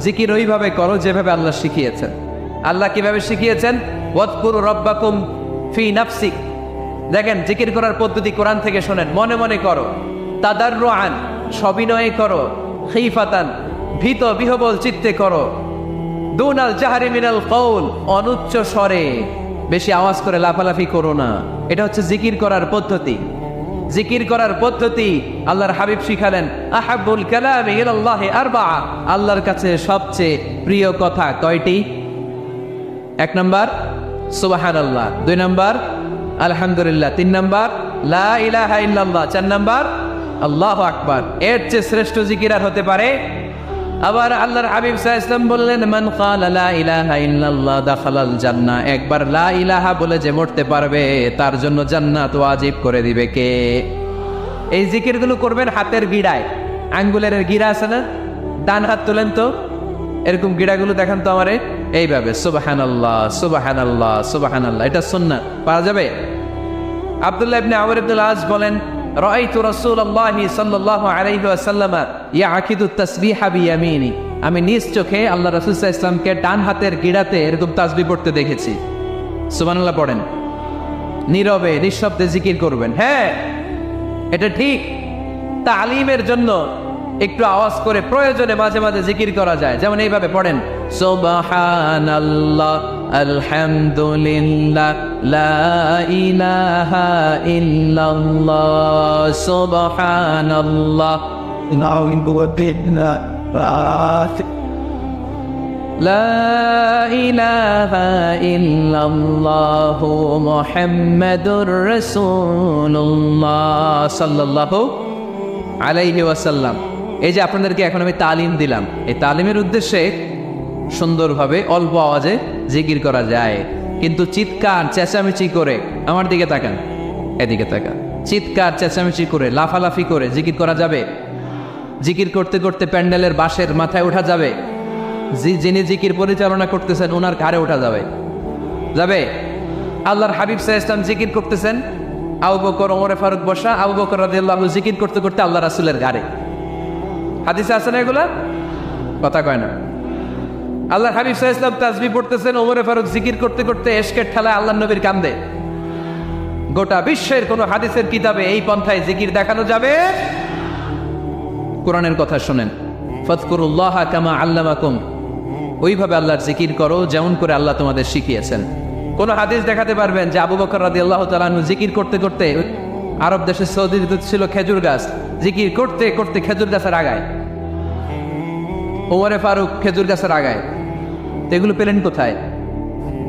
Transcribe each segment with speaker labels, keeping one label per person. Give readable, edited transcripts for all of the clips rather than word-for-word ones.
Speaker 1: জিকির ওইভাবে করো যেভাবে আল্লাহ শিখিয়েছেন। আল্লাহ কিভাবে শিখিয়েছেন? ওয়াজকুরু রাব্বাকুম ফি নাফসিক। দেখেন জিকির করার পদ্ধতি কোরআন থেকে শোনেন। মনে মনে করো, তাদাররুআন সবিনয়ে করো, খিফাতান ভীত বিহবল চিত্তে করো, দুনাল জাহরি মিনাল কওল অনুচ্চ স্বরে, বেশি আওয়াজ করে লাফালাফি করো না। এটা হচ্ছে জিকির করার পদ্ধতি। জিকির করার পদ্ধতি আল্লাহর হাবিব শিখালেন, আহাব্বুল কালামি ইলাল্লাহি আরবাআ, আল্লাহর কাছে সবচেয়ে প্রিয় কথা কয়টি? 1 নাম্বার সুবহানাল্লাহ, 2 নাম্বার আলহামদুলিল্লাহ, 3 নাম্বার লা ইলাহা ইল্লাল্লাহ, 4 নাম্বার আল্লাহু আকবার। এর চেয়ে শ্রেষ্ঠ জিকির আর হতে পারে? আবার আল্লাহর হাবিব সাল্লাল্লাহু আলাইহি ওয়াসাল্লাম বললেন, মান ক্বালা লা ইলাহা ইল্লাল্লাহ দাখালাল জান্নাহ, একবার লা ইলাহা বলে যে মরতে পারবে তার জন্য জান্নাত ওয়াজিব করে দিবে কে? এই জিকিরগুলো করবেন হাতের গিড়ায়, আঙ্গুলের গিড়া আছে না, ডান হাত তোলেন তো, এরকম গিড়াগুলো দেখান তো আমারে, এইভাবে সুবহানাল্লাহ সুবহানাল্লাহ সুবহানাল্লাহ। এটা সুন্নাত, পারা যাবে? আব্দুল্লাহ ইবনে আমর ইবনুল আস বলেন, রাআইতু রাসূলুল্লাহি সাল্লাল্লাহু আলাইহি ওয়াসাল্লাম ইয়াকিদু তাসবিহা বিয়ামিনি, আমি নিজ চোখে আল্লাহ রাসূল সাল্লাল্লাহু আলাইহি ওয়াসাল্লামকে ডান হাতের গিড়াতে এরকম তাসবিহ পড়তে দেখেছি। সুবহানাল্লাহ পড়েন, নীরবে নিঃশব্দে জিকির করবেন। হ্যাঁ, এটা ঠিক। তালিমের জন্য একটু আওয়াজ করে প্রয়োজনে মাঝে মাঝে জিকির করা যায়। যেমন এইভাবে পড়েন, সুবহানাল্লাহ আলহামদুলিল্লাহ লা ইলাহা ইল্লাল্লাহ সুবহানাল্লাহ লা ইলাহা ইল্লাল্লাহ মুহাম্মাদুর রাসূলুল্লাহ সাল্লাল্লাহু আলাইহি ওয়াসাল্লাম। এই যে আপনাদেরকে এখন আমি তালিম দিলাম, এই তালিমের উদ্দেশ্যে সুন্দরভাবে অল্প আওয়াজে জিকির করা যায়, কিন্তু চিৎকার চেঁচামেচি করে, আমার দিকে তাকান, এদিকে তাকান, চিৎকার চেঁচামেচি করে লাফালাফি করে জিকির করা যাবে? জিকির করতে করতে প্যান্ডেলের বাঁশের মাথায় ওঠা যাবে? যিনি জিকির পরিচালনা করতেছেন ওনার ঘাড়ে ওঠা যাবে? যাবে? আল্লাহর হাবিব সাল্লাল্লাহু আলাইহি ওয়াসাল্লাম জিকির করতেছেন, আবু বকর ওমর ফারুক বসা, আবু বকর রাদিয়াল্লাহু আনহু জিকির করতে করতে আল্লাহ রাসূলের ঘাড়ে। হাদিসে আছে না এগুলা? কথা কয় না। আল্লাহর হাবিব সাল্লাল্লাহু আলাইহি ওয়াসাল্লাম তাসবিহ পড়তেছেন, ওমর ফারুক জিকির করতে করতে এশকের ঠেলায় আল্লাহর নবীর কান্দে। গোটা বিশ্বের কোন হাদিসের কিতাবে এই পন্থায় জিকির দেখানো যাবে? কোরআনের কথা শুনেন, ফাযকুরুল্লাহ কামা আল্লামাকুম, ওইভাবে আল্লাহর জিকির করো যেমন করে আল্লাহ তোমাদের শিখিয়েছেন। কোন হাদিস দেখাতে পারবেন যে আবু বকর রাদিয়াল্লাহু তাআলা আনহু জিকির করতে করতে, আরব দেশে সৌদিতে ছিল খেজুর গাছ, জিকির করতে করতে খেজুর গাছের আগায়, ওমরে ফারুক খেজুর গাছের আগায়, তো এগুলো পেলেন কোথায়?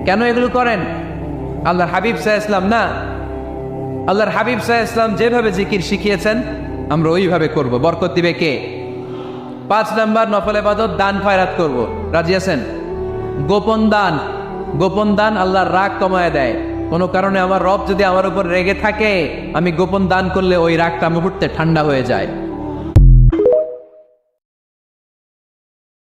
Speaker 1: কেন এগুলো করেন? আল্লাহর হাবিব সাল্লাল্লাহু আলাইহি ওয়াসাল্লাম না, আল্লাহর হাবিব সাল্লাল্লাহু আলাইহি ওয়াসাল্লাম যেভাবে জিকির শিখিয়েছেন আমরা ওইভাবে করব। বরকত দিবে কে? 5 নাম্বার নফল ইবাদত, দান খয়রাত করব। রাজি আছেন? গোপন দান, গোপন দান আল্লাহর রাগ কমায় দেয়। কোনো কারণে আমার রব যদি আমার উপর রেগে থাকে, আমি গোপন দান করলে ওই রাগটা মুহূর্তে ঠান্ডা হয়ে যায়।